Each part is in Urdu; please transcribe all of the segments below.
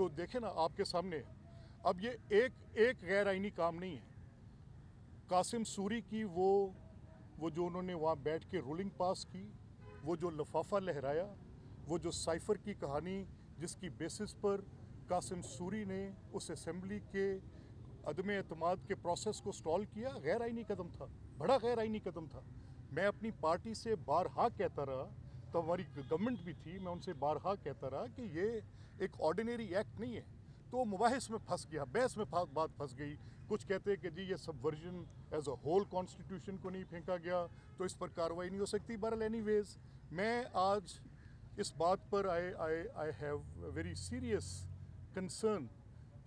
تو دیکھیں نا آپ کے سامنے اب یہ ایک غیر آئینی کام نہیں ہے. قاسم سوری کی وہ جو انہوں نے وہاں بیٹھ کے رولنگ پاس کی, وہ جو لفافہ لہرایا, وہ جو سائفر کی کہانی جس کی بیسس پر قاسم سوری نے اس اسمبلی کے عدم اعتماد کے پروسیس کو سٹال کیا, غیر آئینی قدم تھا, بڑا غیر آئینی قدم تھا. میں اپنی پارٹی سے بارہا کہتا رہا, تو ہماری گورنمنٹ بھی تھی, میں ان سے بارہا کہتا رہا کہ یہ ایک آرڈینری ایکٹ نہیں ہے. تو وہ مباحث میں پھنس گیا, بحث میں بات پھنس گئی. کچھ کہتے کہ جی یہ سب version is a whole constitution کو نہیں پھینکا گیا تو اس پر کارروائی نہیں ہو سکتی. بہرحال اینی ویز میں آج اس بات پر I have very serious concern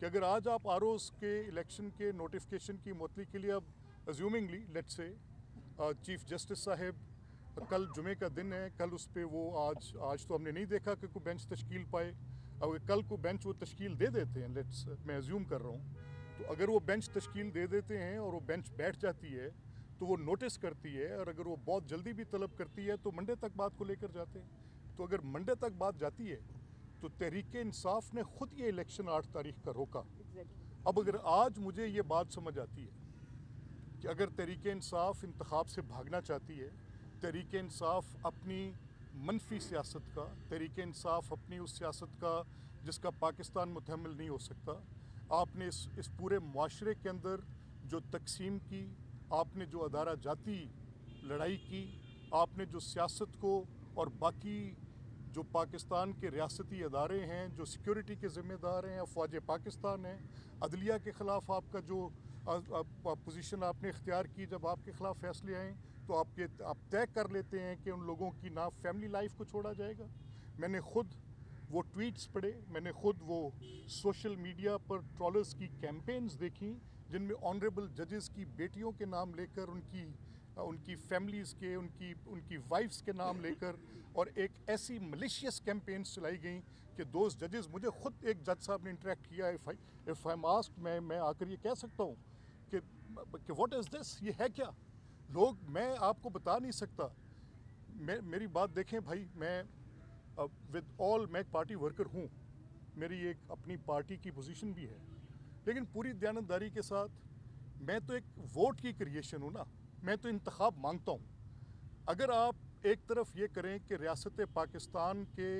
کہ اگر آج آپ آروز کے الیکشن کے نوٹیفکیشن کی معطلی کے لیے اب ازیومنگلی لیٹ سے چیف جسٹس صاحب کل جمعے کا دن ہے, کل اس پہ وہ آج تو ہم نے نہیں دیکھا کہ کوئی بینچ تشکیل پائے. اگر کل کو بینچ وہ تشکیل دے دیتے ہیں, میں ازیوم کر رہا ہوں, تو اگر وہ بینچ تشکیل دے دیتے ہیں اور وہ بینچ بیٹھ جاتی ہے تو وہ نوٹس کرتی ہے, اور اگر وہ بہت جلدی بھی طلب کرتی ہے تو منڈے تک بات کو لے کر جاتے ہیں. تو اگر منڈے تک بات جاتی ہے تو تحریک انصاف نے خود یہ الیکشن 8 تاریخ کا روکا. اب اگر آج مجھے یہ بات سمجھ آتی ہے کہ اگر تحریک انصاف انتخاب سے بھاگنا چاہتی ہے, تحریک انصاف اپنی منفی سیاست کا, تحریک انصاف اپنی اس سیاست کا جس کا پاکستان متحمل نہیں ہو سکتا, آپ نے اس پورے معاشرے کے اندر جو تقسیم کی, آپ نے جو ادارہ جاتی لڑائی کی, آپ نے جو سیاست کو اور باقی جو پاکستان کے ریاستی ادارے ہیں جو سیکیورٹی کے ذمہ دار ہیں, افواج پاکستان ہیں, عدلیہ کے خلاف آپ کا جو پوزیشن آپ نے اختیار کی, جب آپ کے خلاف فیصلے آئیں تو آپ طے کر لیتے ہیں کہ ان لوگوں کی نہ فیملی لائف کو چھوڑا جائے گا. میں نے خود وہ ٹویٹس پڑھے, میں نے خود وہ سوشل میڈیا پر ٹرالرز کی کیمپینز دیکھیں جن میں آنریبل ججز کی بیٹیوں کے نام لے کر, ان کی فیملیز کے, ان کی وائفز کے نام لے کر, اور ایک ایسی ملیشیس کیمپینز چلائی گئیں کہ دوز ججز, مجھے خود ایک جج صاحب نے انٹریکٹ کیا, اف آئی ایم آسکڈ, میں آ کر یہ کہہ سکتا ہوں کہ واٹ از دس, یہ ہے کیا لوگ, میں آپ کو بتا نہیں سکتا. میری بات دیکھیں بھائی, میں میں ایک پارٹی ورکر ہوں, میری ایک اپنی پارٹی کی پوزیشن بھی ہے, لیکن پوری دیانتداری کے ساتھ میں تو ایک ووٹ کی کریشن ہوں نا, میں تو انتخاب مانگتا ہوں. اگر آپ ایک طرف یہ کریں کہ ریاست پاکستان کے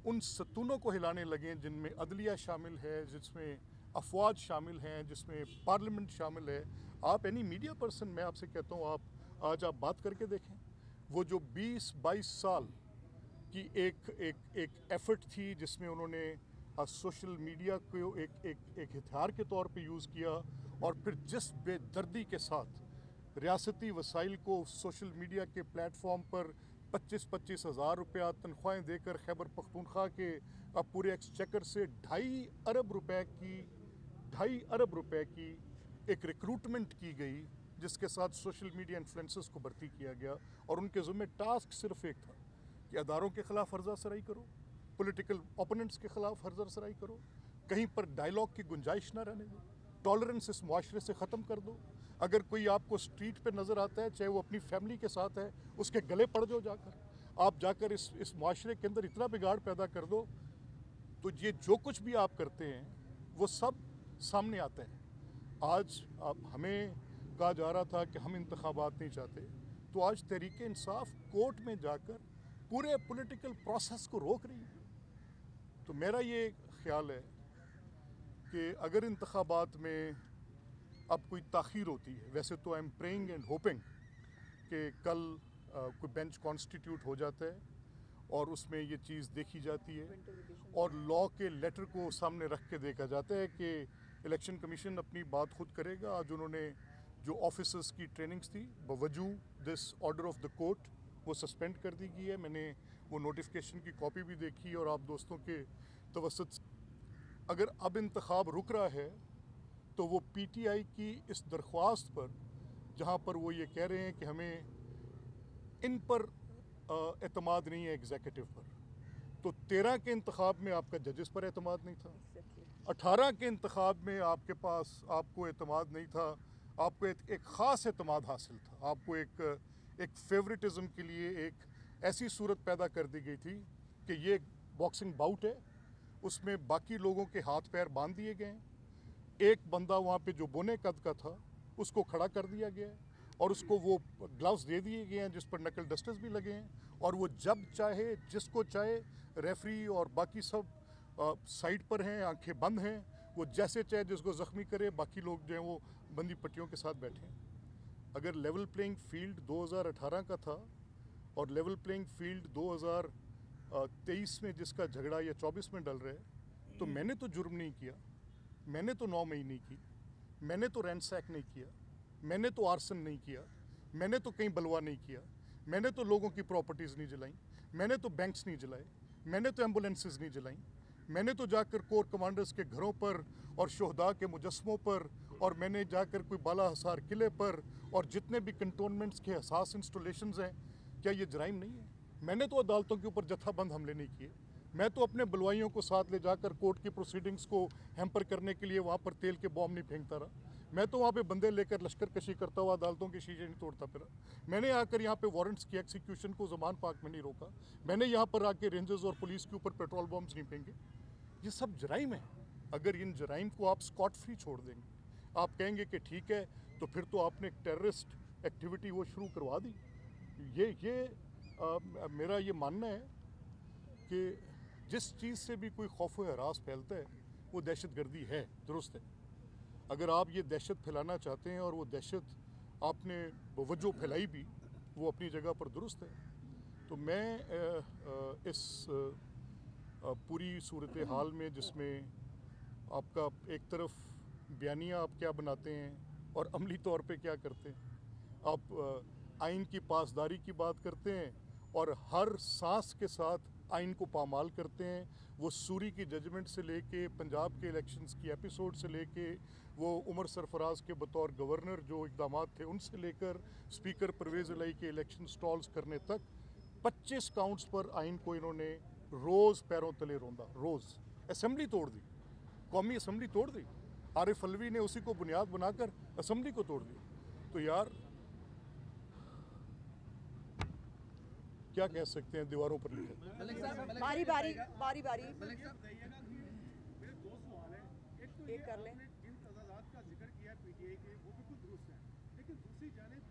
ان ستونوں کو ہلانے لگیں جن میں عدلیہ شامل ہے, جس میں افواج شامل ہیں, جس میں پارلیمنٹ شامل ہے, آپ اینی میڈیا پرسن, میں آپ سے کہتا ہوں آپ آج آپ بات کر کے دیکھیں, وہ جو 20-22 سال کی ایک ایفرٹ تھی جس میں انہوں نے سوشل میڈیا کو ایک ہتھیار کے طور پہ یوز کیا, اور پھر جس بے دردی کے ساتھ ریاستی وسائل کو سوشل میڈیا کے پلیٹ فارم پر 25-25 ہزار روپیہ تنخواہیں دے کر خیبر پختونخوا کے پورے ایکسچیکر سے 2.5 ارب روپے کی ایک ریکروٹمنٹ کی گئی, جس کے ساتھ سوشل میڈیا انفلوئنسرز کو بھرتی کیا گیا, اور ان کے ذمہ ٹاسک صرف ایک تھا کہ اداروں کے خلاف ہرزہ سرائی کرو, پولیٹیکل اوپوننٹس کے خلاف ہرزہ سرائی کرو, کہیں پر ڈائلاگ کی گنجائش نہ رہنے دو, ٹالرنس اس معاشرے سے ختم کر دو. اگر کوئی آپ کو سٹریٹ پہ نظر آتا ہے, چاہے وہ اپنی فیملی کے ساتھ ہے, اس کے گلے پڑ جاؤ, آپ جا کر اس معاشرے کے اندر اتنا بگاڑ پیدا کر دو, تو یہ جو کچھ بھی آپ کرتے ہیں وہ سب سامنے آتے ہیں. آج ہمیں کہا جا رہا تھا کہ ہم انتخابات نہیں چاہتے, تو آج تحریک انصاف کورٹ میں جا کر پورے پولیٹیکل پروسیس کو روک رہی ہے. تو میرا یہ خیال ہے کہ اگر انتخابات میں اب کوئی تاخیر ہوتی ہے, ویسے تو I am praying and hoping کہ کل کوئی بینچ کانسٹیٹیوٹ ہو جاتا ہے اور اس میں یہ چیز دیکھی جاتی ہے اور لاء کے لیٹر کو سامنے رکھ کے دیکھا جاتا ہے کہ الیکشن کمیشن اپنی بات خود کرے گا. آج انہوں نے جو آفیسرز کی ٹریننگز تھی بوجوہ this order of the court وہ سسپینڈ کر دی گئی ہے. میں نے وہ نوٹیفکیشن کی کاپی بھی دیکھی, اور آپ دوستوں کے توسط اگر اب انتخاب رک رہا ہے تو وہ پی ٹی آئی کی اس درخواست پر, جہاں پر وہ یہ کہہ رہے ہیں کہ ہمیں ان پر اعتماد نہیں ہے ایگزیکٹو پر, تو 13 کے انتخاب میں آپ کا ججز پر اعتماد نہیں تھا, 18 کے انتخاب میں آپ کو اعتماد نہیں تھا, آپ کو ایک خاص اعتماد حاصل تھا, آپ کو ایک فیورٹزم کے لیے ایک ایسی صورت پیدا کر دی گئی تھی کہ یہ ایک باکسنگ باؤٹ ہے, اس میں باقی لوگوں کے ہاتھ پیر باندھ دیے گئے ہیں. ایک بندہ وہاں پہ جو بونے قد کا تھا اس کو کھڑا کر دیا گیا ہے اور اس کو وہ گلوز دے دیے گئے ہیں جس پر نکل ڈسٹرز بھی لگے ہیں, اور وہ جب چاہے جس کو چاہے, ریفری اور باقی سب سائڈ پر ہیں, آنکھیں بند ہیں, وہ جیسے چاہے جس کو زخمی کرے, باقی لوگ جو ہیں وہ بندی پٹیوں کے ساتھ بیٹھے ہیں. اگر لیول پلینگ فیلڈ 2018 کا تھا اور لیول پلینگ فیلڈ 2023 میں جس کا جھگڑا یا 24 میں ڈل رہا ہے, تو میں نے تو جرم نہیں کیا, میں نے تو 9 مئی نہیں کی, میں نے تو رینسیک نہیں کیا, میں نے تو آرسن نہیں کیا, میں نے تو کہیں بلوا نہیں کیا, میں نے تو لوگوں کی پراپرٹیز نہیں جلائیں, میں نے تو بینکس نہیں جلائے, میں نے تو ایمبولینسز نہیں جلائیں, میں نے تو جا کر کور کمانڈرز کے گھروں پر اور شہداء کے مجسموں پر, اور میں نے جا کر کوئی بالا حصار قلعے پر اور جتنے بھی کنٹونمنٹس کے حساس انسٹالیشنز ہیں, کیا یہ جرائم نہیں ہے؟ میں نے تو عدالتوں کے اوپر جتھا بند حملے نہیں کیے, میں تو اپنے بلوائیوں کو ساتھ لے جا کر کورٹ کی پروسیڈنگز کو ہیمپر کرنے کے لیے وہاں پر تیل کے بوم نہیں پھینکتا رہا, میں تو وہاں پہ بندے لے کر لشکر کشی کرتا ہوا عدالتوں کے شیشے نہیں توڑتا پھرا, میں نے آ کر یہاں پہ وارنٹس کی ایکسیکیوشن کو زمان پاک میں نہیں روکا, میں نے یہاں پر آ کے رینجرز اور پولیس کے اوپر پیٹرول بمز نہیں پھینکے. یہ سب جرائم ہیں. اگر ان جرائم کو آپ اسکاٹ فری چھوڑ دیں گے, آپ کہیں گے کہ ٹھیک ہے, تو پھر تو آپ نے ایک ٹیررسٹ ایکٹیویٹی وہ شروع کروا دی. میرا یہ ماننا ہے کہ جس چیز سے بھی کوئی خوف و ہراس پھیلتا ہے وہ دہشت گردی ہے, درست ہے. اگر آپ یہ دہشت پھیلانا چاہتے ہیں اور وہ دہشت آپ نے بوجہ پھیلائی بھی, وہ اپنی جگہ پر درست ہے. تو میں اس پوری صورتحال میں, جس میں آپ کا ایک طرف بیانیہ آپ کیا بناتے ہیں اور عملی طور پہ کیا کرتے ہیں, آپ آئین کی پاسداری کی بات کرتے ہیں اور ہر سانس کے ساتھ آئین کو پامال کرتے ہیں, وہ سوری کی ججمنٹ سے لے کے پنجاب کے الیکشنز کی ایپیسوڈ سے لے کے وہ عمر سرفراز کے بطور گورنر جو اقدامات تھے ان سے لے کر اسپیکر پرویز الہی کے الیکشن سٹالز کرنے تک, 25 کاؤنٹس پر آئین کو انہوں نے روز پیروں تلے روندا, روز. اسمبلی توڑ دی, قومی اسمبلی توڑ دی, عارف علوی نے اسی کو بنیاد بنا کر اسمبلی کو توڑ دیا. تو یار کیا کہہ سکتے ہیں, دیواروں پر لکھے. باری باری باری باری ایک کر لیں. جن تعداد کا ذکر کیا پی ٹی آئی کے وہ بالکل درست ہے, لیکن دوسری جانب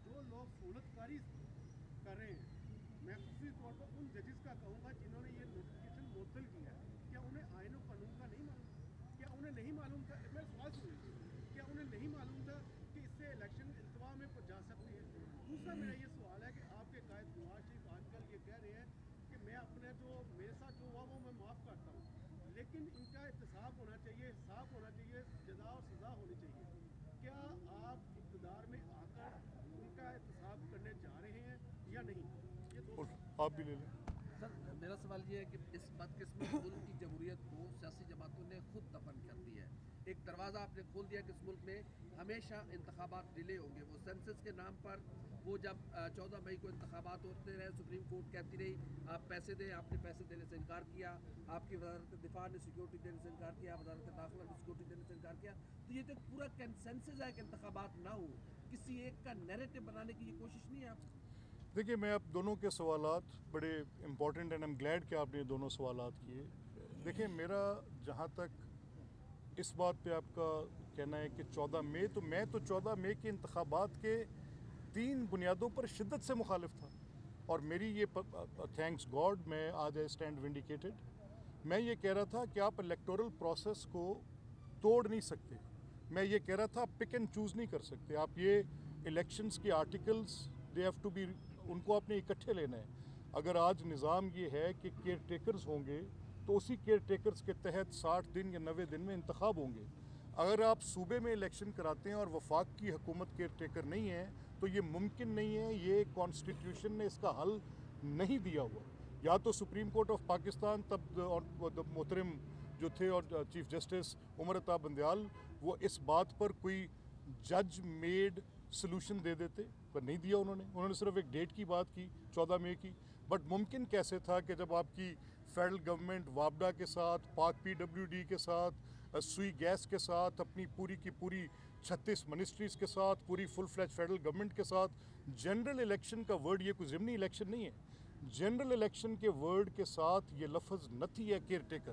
جو لوگ سہولت کاری کر رہے ہیں, میں خصوصی طور پر ان ججز کا کہوں گا جنہوں نے یہ نوٹیفکیشن معطل کیا ہے, کیا انہیں آئین و قانون کا نہیں معلوم؟ کیا انہیں نہیں معلوم تھا, میں سوال سن لیجیے, کیا انہیں نہیں معلوم تھا کہ اس سے الیکشن التوا میں جا سکتی ہے؟ دوسرا میرا یہ سوال ہے کہ آپ کے قائد نواز شریف آج کل یہ کہہ رہے ہیں کہ میں اپنے جو میرے ساتھ جو ہوا وہ میں معاف کرتا ہوں, لیکن ان کا احتساب ہونا چاہیے, حساب ہونا چاہیے, جزا اور سزا ہونی چاہیے. کیا آپ اقتدار میں آ کر ان کا احتساب کرنے جا رہے ہیں یا نہیں؟ یہ دو آپ بھی لے لیں. سر میرا سوال یہ ہے کہ اس بدقسمت ملک کی جمہوریت کو سیاسی جماعتوں نے خود دفن کر دیا ہے. ایک دروازہ آپ نے کھول دیا کہ اس ملک میں ہمیشہ انتخابات ڈیلے ہوں گے. وہ سینسس کے نام پر وہ جب 14 مئی کو انتخابات ہوتے رہے, سپریم کورٹ کہتی رہی آپ پیسے دیں, آپ نے پیسے دینے سے انکار کیا, آپ کی وزارت دفاع نے سیکیورٹی دینے سے انکار کیا, وزارت داخلہ نے سیکیورٹی دینے سے انکار کیا. تو یہ تو ایک پورا کنسنسس ہے کہ انتخابات نہ ہو, کسی ایک کا نیریٹو بنانے کی یہ کوشش نہیں ہے آپ؟ دیکھیے, میں آپ دونوں کے سوالات بڑے امپورٹنٹ اینڈ ایم گلیڈ کہ آپ نے دونوں سوالات کیے. دیکھیں, میرا جہاں تک اس بات پہ آپ کا کہنا ہے کہ 14 مئی, تو میں تو 14 مئی کے انتخابات کے 3 بنیادوں پر شدت سے مخالف تھا, اور میری یہ تھینکس گاڈ میں آج آئی اسٹینڈ ونڈیکیٹڈ. میں یہ کہہ رہا تھا کہ آپ الیکٹورل پروسیس کو توڑ نہیں سکتے. میں یہ کہہ رہا تھا آپ پک اینڈ چوز نہیں کر سکتے. آپ یہ الیکشنز کے articles they have to be, ان کو آپ نے اکٹھے لینا ہے. اگر آج نظام یہ ہے کہ کیئر ٹیکرز ہوں گے تو اسی کیئر ٹیکرز کے تحت 60 دن یا 90 دن میں انتخاب ہوں گے. اگر آپ صوبے میں الیکشن کراتے ہیں اور وفاق کی حکومت کیئر ٹیکر نہیں ہے تو یہ ممکن نہیں ہے. یہ کانسٹیٹیوشن نے اس کا حل نہیں دیا ہوا. یا تو سپریم کورٹ آف پاکستان تب محترم جو تھے اور چیف جسٹس عمر عطا بندیال, وہ اس بات پر کوئی جج میڈ سلوشن دے دیتے, پر نہیں دیا انہوں نے صرف ایک ڈیٹ کی بات کی 14 مئی کی. بٹ ممکن کیسے تھا کہ جب آپ کی فیڈرل گورنمنٹ وابڈا کے ساتھ, پاک پی ڈبلیو ڈی کے ساتھ, سوئی گیس کے ساتھ, اپنی پوری کی پوری 36 منسٹریز کے ساتھ, پوری فل فلیج فیڈرل گورنمنٹ کے ساتھ, جنرل الیکشن کا ورڈ, یہ کوئی ضمنی الیکشن نہیں ہے, جنرل الیکشن کے ورڈ کے ساتھ یہ لفظ نتھی ہے کیئر ٹیکر.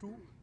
2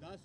10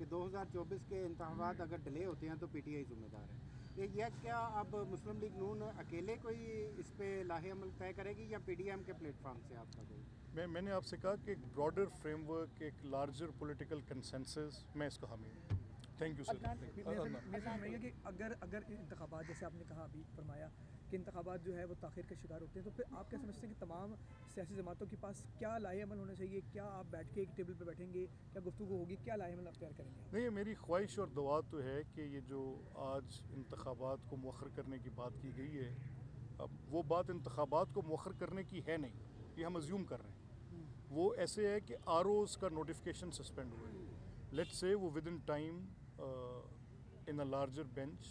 کہ 2024 کے انتخابات اگر ڈیلے ہوتے ہیں تو پی ٹی آئی ذمہ دار ہے. یہ کیا اب مسلم لیگ نون اکیلے کوئی اس پہ لاہے عمل طے کرے گی یا پی ڈی ایم کے پلیٹ فارم سے آپ کا کوئی؟ میں نے آپ سے کہا کہ ایک براڈر فریم ورک، ایک لارجر پولیٹیکل کنسنسس، میں اس کا حامی ہوں. Thank you sir. میں سمجھ کہ اگر انتخابات، جیسے آپ نے کہا ابھی فرمایا کہ انتخابات جو ہے وہ تاخیر کا شکار ہوتے ہیں، تو پھر آپ کیا سمجھتے ہیں کہ تمام سیاسی جماعتوں کے پاس کیا لاہے عمل ہونا چاہیے؟ کیا آپ بیٹھ کے ایک ٹیبل پہ بیٹھیں گے، کیا گفتگو ہوگی، کیا لاہے عمل اختیار کریں گے؟ نہیں، میری خواہش اور دعا تو ہے کہ یہ جو آج انتخابات کو مؤخر کرنے کی بات کی گئی ہے، اب وہ بات انتخابات کو مؤخر کرنے کی ہے نہیں، یہ ہم ازیوم کر رہے ہیں. وہ ایسے ہے کہ آر اوز کا نوٹیفیکیشن سسپینڈ ہوا ہے. لیٹ سے وہ with in time in a larger bench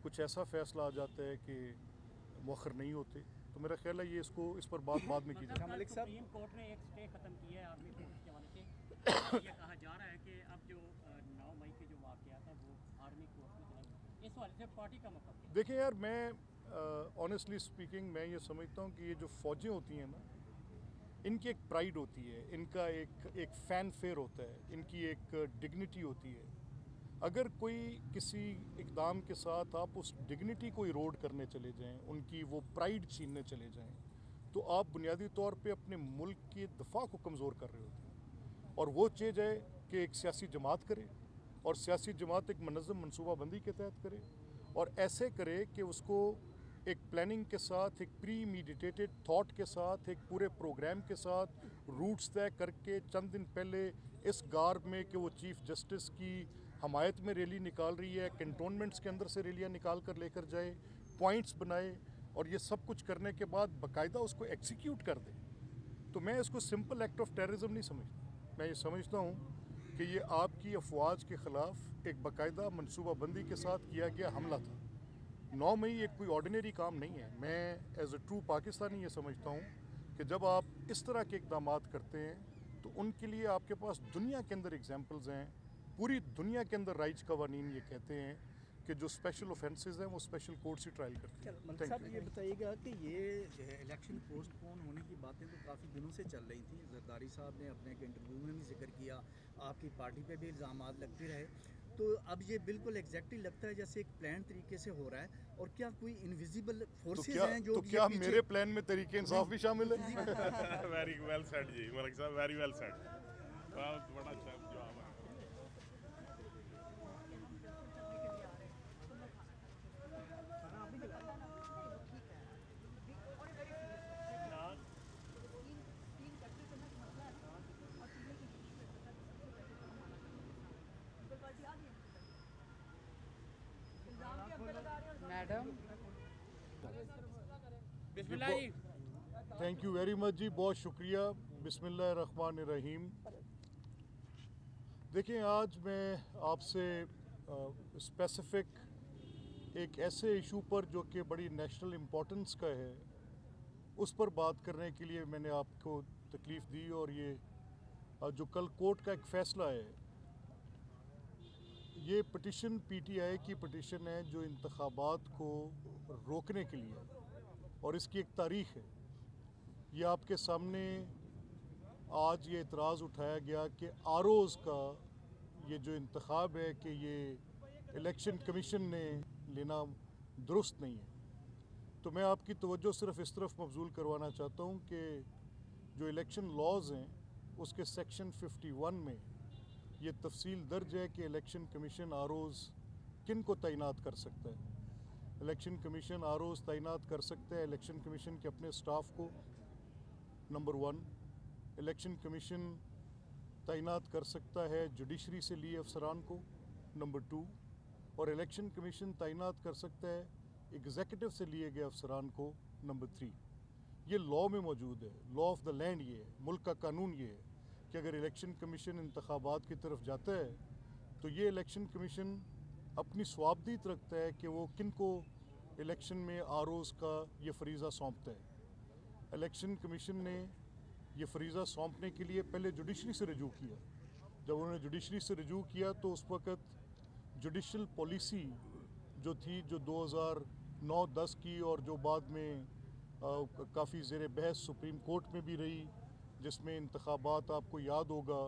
کچھ ایسا فیصلہ آ جاتا ہے کہ مؤخر نہیں ہوتے، تو میرا خیال ہے یہ اس پر بات بعد میں کی جائے. ملک صاحب، سپریم کورٹ نے ایک سٹے ختم کیا ہے آرمی فورس کے حوالے سے. یہ کہا جا رہا ہے کہ اب جو 9 مئی کے جو واقعات ہیں وہ آرمی کورٹ میں چلیں گے. اس حوالے سے پارٹی کا موقف؟ دیکھیں یار، میں آنیسٹلی اسپیکنگ میں یہ سمجھتا ہوں کہ یہ جو فوجیں ہوتی ہیں نا، ان کی ایک پرائیڈ ہوتی ہے، ان کا ایک فین فیئر ہوتا ہے، ان کی ایک ڈگنیٹی ہوتی ہے. اگر کوئی کسی اقدام کے ساتھ آپ اس ڈگنیٹی کو ایروڈ کرنے چلے جائیں، ان کی وہ پرائیڈ چھیننے چلے جائیں، تو آپ بنیادی طور پہ اپنے ملک کے دفاع کو کمزور کر رہے ہوتے ہیں. اور وہ چیز ہے کہ ایک سیاسی جماعت کرے، اور سیاسی جماعت ایک منظم منصوبہ بندی کے تحت کرے، اور ایسے کرے کہ اس کو ایک پلاننگ کے ساتھ، ایک پری میڈیٹیٹڈ تھاٹ کے ساتھ، ایک پورے پروگرام کے ساتھ، روٹس طے کر کے چند دن پہلے اس گارب میں کہ وہ چیف جسٹس کی حمایت میں ریلی نکال رہی ہے، کنٹونمنٹس کے اندر سے ریلیاں نکال کر لے کر جائے، پوائنٹس بنائے، اور یہ سب کچھ کرنے کے بعد باقاعدہ اس کو ایکسیکیوٹ کر دے. تو میں اس کو سمپل ایکٹ آف ٹیررزم نہیں سمجھتا. میں یہ سمجھتا ہوں کہ یہ آپ کی افواج کے خلاف ایک باقاعدہ منصوبہ بندی کے ساتھ کیا گیا حملہ تھا. 9 مئی ایک کوئی آرڈینری کام نہیں ہے. میں ایز اے ٹرو پاکستانی یہ سمجھتا ہوں کہ جب آپ اس طرح کے اقدامات کرتے ہیں تو ان کے لیے آپ کے پاس دنیا کے اندر اگزامپلز ہیں. پوری دنیا کے اندر رائج قوانین یہ کہتے ہیں کہ جو اسپیشل اوفینسز ہیں وہ اسپیشل کورٹ سے ٹرائل کرتے ہیں. ملک صاحب، یہ بتائیے گا کہ یہ جو ہے الیکشن پوسٹ پون ہونے کی باتیں تو کافی دنوں سے چل رہی تھیں. زرداری صاحب نے اپنے ایک انٹرویو میں بھی ذکر کیا، آپ کی پارٹی پہ بھی الزامات لگتے رہے. تو اب یہ بالکل ایگزیکٹلی لگتا ہے جیسے ایک پلان طریقے سے ہو رہا ہے. اور کیا کوئی انویزیبل فورسز ہیں جو تو کیا میرے پلان میں طریقے انصاف بھی شامل ہے؟ ویری ویل سیڈ جی ملک صاحب، ویری ویل سیڈ. بہت بڑا اچھا جواب ہے. بسم اللہ جی. تھینک یو ویری مچ جی، بہت شکریہ. بسم اللہ الرحمن الرحیم. دیکھیں، آج میں آپ سے اسپیسیفک ایک ایسے ایشو پر جو کہ بڑی نیشنل امپورٹنس کا ہے اس پر بات کرنے کے لیے میں نے آپ کو تکلیف دی. اور یہ جو کل کورٹ کا ایک فیصلہ ہے، یہ پٹیشن پی ٹی آئی کی پٹیشن ہے جو انتخابات کو روکنے کے لیے، اور اس کی ایک تاریخ ہے. یہ آپ کے سامنے آج یہ اعتراض اٹھایا گیا کہ آر اوز کا یہ جو انتخاب ہے کہ یہ الیکشن کمیشن نے لینا درست نہیں ہے. تو میں آپ کی توجہ صرف اس طرف مبذول کروانا چاہتا ہوں کہ جو الیکشن لاز ہیں اس کے سیکشن 51 میں یہ تفصیل درج ہے کہ الیکشن کمیشن آر اوز کن کو تعینات کر سکتا ہے. الیکشن کمیشن آر اوز تعینات کر سکتا ہے الیکشن کمیشن کے اپنے سٹاف کو، نمبر 1. الیکشن کمیشن تعینات کر سکتا ہے جوڈیشری سے لیے افسران کو، نمبر 2. اور الیکشن کمیشن تعینات کر سکتا ہے ایگزیکٹو سے لیے گئے افسران کو، نمبر 3. یہ لاء میں موجود ہے، لاء آف دا لینڈ یہ ہے، ملک کا قانون یہ ہے کہ اگر الیکشن کمیشن انتخابات کی طرف جاتا ہے تو یہ الیکشن کمیشن اپنی صوابدید رکھتا ہے کہ وہ کن کو الیکشن میں آر اوز کا یہ فریضہ سونپتا ہے. الیکشن کمیشن نے یہ فریضہ سونپنے کے لیے پہلے جوڈیشری سے رجوع کیا. جب انہوں نے جوڈیشری سے رجوع کیا تو اس وقت جوڈیشل پالیسی جو تھی، جو 2009-10 کی اور جو بعد میں کافی زیر بحث سپریم کورٹ میں بھی رہی، جس میں انتخابات آپ کو یاد ہوگا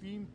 3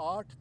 8